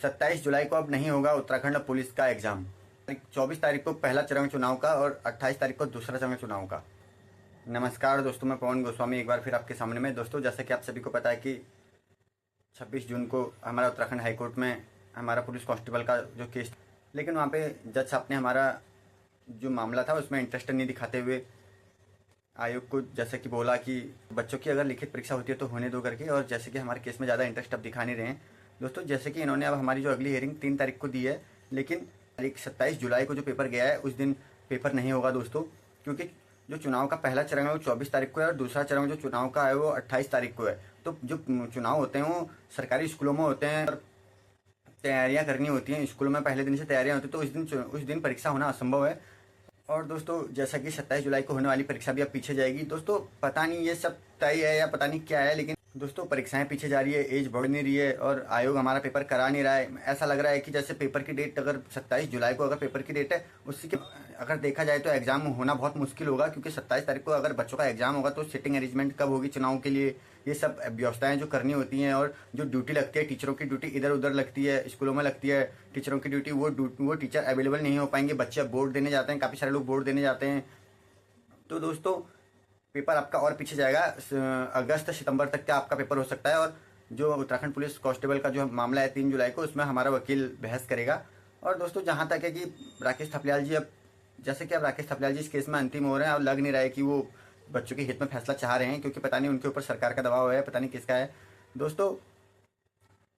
27 जुलाई को अब नहीं होगा उत्तराखंड पुलिस का एग्जाम। 24 तारीख को पहला चरण चुनाव का और 28 तारीख को दूसरा चरण चुनाव का। नमस्कार दोस्तों, मैं पवन गोस्वामी एक बार फिर आपके सामने में। दोस्तों, जैसा कि आप सभी को पता है कि 26 जून को हमारा उत्तराखंड हाईकोर्ट में हमारा पुलिस कांस्टेबल का जो केस, लेकिन वहाँ पे जज साहब ने हमारा जो मामला था उसमें इंटरेस्ट नहीं दिखाते हुए आयोग को जैसे कि बोला कि बच्चों की अगर लिखित परीक्षा होती है तो होने दो करके, और जैसे कि हमारे केस में ज़्यादा इंटरेस्ट अब दिखा नहीं रहे हैं। दोस्तों, जैसे कि इन्होंने अब हमारी जो अगली हियरिंग 3 तारीख को दी है, लेकिन तारीख 27 जुलाई को जो पेपर गया है उस दिन पेपर नहीं होगा दोस्तों, क्योंकि जो चुनाव का पहला चरण है वो 24 तारीख को है और दूसरा चरण जो चुनाव का है वो 28 तारीख को है। तो जो चुनाव होते हैं वो सरकारी स्कूलों में होते हैं और तैयारियां करनी होती हैं, स्कूलों में पहले दिन से तैयारियां होती हैं, तो उस दिन परीक्षा होना असंभव है। और दोस्तों, जैसा कि 27 जुलाई को होने वाली परीक्षा भी अब पीछे जाएगी। दोस्तों, पता नहीं ये सब तय है या पता नहीं क्या है, लेकिन दोस्तों परीक्षाएं पीछे जा रही है, एज बढ़ नहीं रही है और आयोग हमारा पेपर करा नहीं रहा है। ऐसा लग रहा है कि जैसे पेपर की डेट अगर 27 जुलाई को अगर पेपर की डेट है, उसी के अगर देखा जाए तो एग्जाम होना बहुत मुश्किल होगा, क्योंकि 27 तारीख को अगर बच्चों का एग्जाम होगा तो सीटिंग अरेंजमेंट कब होगी चुनाव के लिए, ये सब व्यवस्थाएं जो करनी होती हैं, और जो ड्यूटी लगती है, टीचरों की ड्यूटी इधर उधर लगती है, स्कूलों में लगती है टीचरों की ड्यूटी, वो टीचर अवेलेबल नहीं हो पाएंगे। बच्चे बोर्ड देने जाते हैं, काफ़ी सारे लोग बोर्ड देने जाते हैं। तो दोस्तों, पेपर आपका और पीछे जाएगा, अगस्त सितंबर तक का आपका पेपर हो सकता है। और जो उत्तराखंड पुलिस कांस्टेबल का जो मामला है 3 जुलाई को, उसमें हमारा वकील बहस करेगा। और दोस्तों, जहाँ तक है कि राकेश थपलियाल जी, अब जैसे कि अब राकेश थपलियाल जी इस केस में अंतिम हो रहे हैं, अब लग नहीं रहा है कि वो बच्चों के हित में फैसला चाह रहे हैं, क्योंकि पता नहीं उनके ऊपर सरकार का दबाव है, पता नहीं किसका है दोस्तों।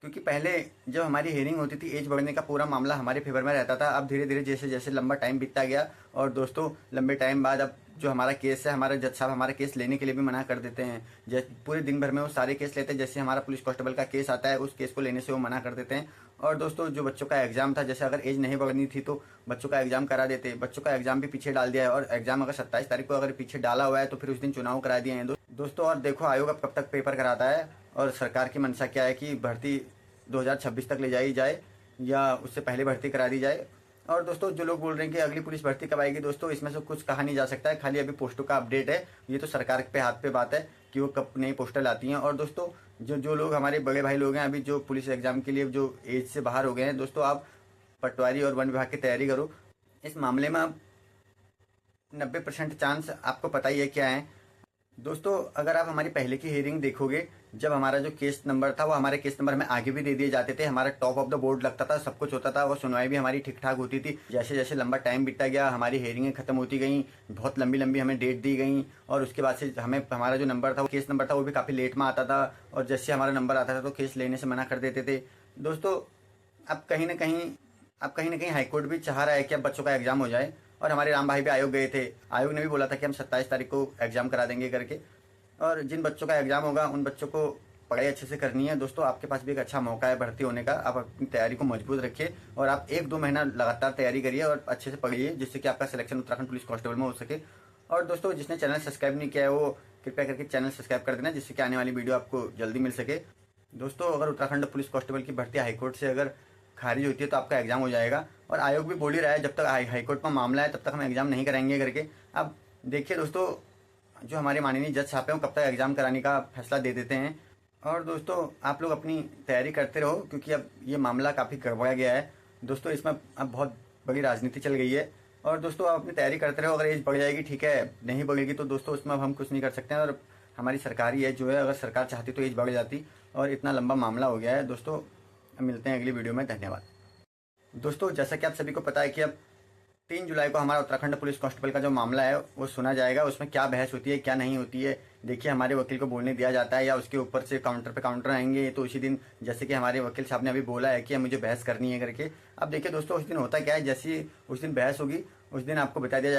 क्योंकि पहले जब हमारी हियरिंग होती थी, एज बढ़ने का पूरा मामला हमारे फेवर में रहता था। अब धीरे धीरे जैसे जैसे लंबा टाइम बीतता गया, और दोस्तों लंबे टाइम बाद अब जो हमारा केस है, हमारे जज साहब हमारा केस लेने के लिए भी मना कर देते हैं। जैसे पूरे दिन भर में वो सारे केस लेते हैं, जैसे हमारा पुलिस कांस्टेबल का केस आता है उस केस को लेने से वो मना कर देते हैं। और दोस्तों, जो बच्चों का एग्जाम था, जैसे अगर एज नहीं बढ़नी थी तो बच्चों का एग्जाम करा देते, बच्चों का एग्जाम भी पीछे डाल दिया है। और एग्जाम अगर 27 तारीख को अगर पीछे डाला हुआ है तो फिर उस दिन चुनाव करा दिए हैं दोस्तों। और देखो आयोग अब कब तक पेपर कराता है, और सरकार की मंशा क्या है कि भर्ती 2026 तक ले जाई जाए या उससे पहले भर्ती करा दी जाए। और दोस्तों, जो लोग बोल रहे हैं कि अगली पुलिस भर्ती कब आएगी, दोस्तों इसमें से कुछ कहा नहीं जा सकता है, खाली अभी पोस्टों का अपडेट है। ये तो सरकार पे हाथ पे बात है कि वो कब नई पोस्टर लाती हैं। और दोस्तों, जो लोग हमारे बड़े भाई लोग हैं अभी जो पुलिस एग्जाम के लिए जो एज से बाहर हो गए हैं, दोस्तों आप पटवारी और वन विभाग की तैयारी करो। इस मामले में अब 90% चांस आपको पता ही है क्या है दोस्तों। अगर आप हमारी पहले की हियरिंग देखोगे, जब हमारा जो केस नंबर था वो हमारे केस नंबर में आगे भी दे दिए जाते थे, हमारा टॉप ऑफ द बोर्ड लगता था, सब कुछ होता था, वो सुनवाई भी हमारी ठीक ठाक होती थी। जैसे जैसे लंबा टाइम बीतता गया, हमारी हियरिंगें खत्म होती गई, बहुत लंबी लंबी हमें डेट दी गई, और उसके बाद से हमें हमारा जो नंबर था, केस नंबर था, वो भी काफ़ी लेट में आता था, और जैसे हमारा नंबर आता था तो केस लेने से मना कर देते थे दोस्तों। अब कहीं ना कहीं हाईकोर्ट भी चाह रहा है कि अब बच्चों का एग्जाम हो जाए, और हमारे राम भाई भी आयोग गए थे, आयोग ने भी बोला था कि हम 27 तारीख को एग्जाम करा देंगे करके। और जिन बच्चों का एग्जाम होगा उन बच्चों को पढ़ाई अच्छे से करनी है दोस्तों। आपके पास भी एक अच्छा मौका है भर्ती होने का, आप अपनी तैयारी को मजबूत रखिए और आप 1-2 महीना लगातार तैयारी करिए और अच्छे से पढ़िए, जिससे कि आपका सिलेक्शन उत्तराखंड पुलिस कांस्टेबल में हो सके। और दोस्तों, जिसने चैनल सब्सक्राइब नहीं किया है वो कृपया करके चैनल सब्सक्राइब कर देना, जिससे कि आने वाली वीडियो आपको जल्दी मिल सके दोस्तों। अगर उत्तराखंड पुलिस कांस्टेबल की भर्ती हाईकोर्ट से अगर खारिज होती है तो आपका एग्जाम हो जाएगा, और आयोग भी बोल ही रहा है जब तक हाईकोर्ट में मामला है तब तक हम एग्जाम नहीं कराएंगे करके। अब देखिए दोस्तों, जो हमारे माननीय जज साहब हैं वो कब तक एग्जाम कराने का फैसला दे देते हैं। और दोस्तों, आप लोग अपनी तैयारी करते रहो, क्योंकि अब ये मामला काफ़ी गड़बड़ा गया है दोस्तों, इसमें अब बहुत बड़ी राजनीति चल गई है। और दोस्तों, आप अपनी तैयारी करते रहो, अगर एज बढ़ जाएगी ठीक है, नहीं बढ़ेगी तो दोस्तों उसमें अब हम कुछ नहीं कर सकते हैं। और हमारी सरकारी एज जो है, अगर सरकार चाहती तो एज बढ़ जाती, और इतना लंबा मामला हो गया है दोस्तों। मिलते हैं अगली वीडियो में, धन्यवाद दोस्तों। जैसा कि आप सभी को पता है कि अब 3 जुलाई को हमारा उत्तराखंड पुलिस कांस्टेबल का जो मामला है वो सुना जाएगा, उसमें क्या बहस होती है क्या नहीं होती है। देखिए, हमारे वकील को बोलने दिया जाता है या उसके ऊपर से काउंटर पे काउंटर आएंगे, तो उसी दिन जैसे कि हमारे वकील साहब ने अभी बोला है कि मुझे बहस करनी है करके। अब देखिए दोस्तों, उस दिन होता क्या है, जैसी उस दिन बहस होगी उस दिन आपको बता दिया जाएगा।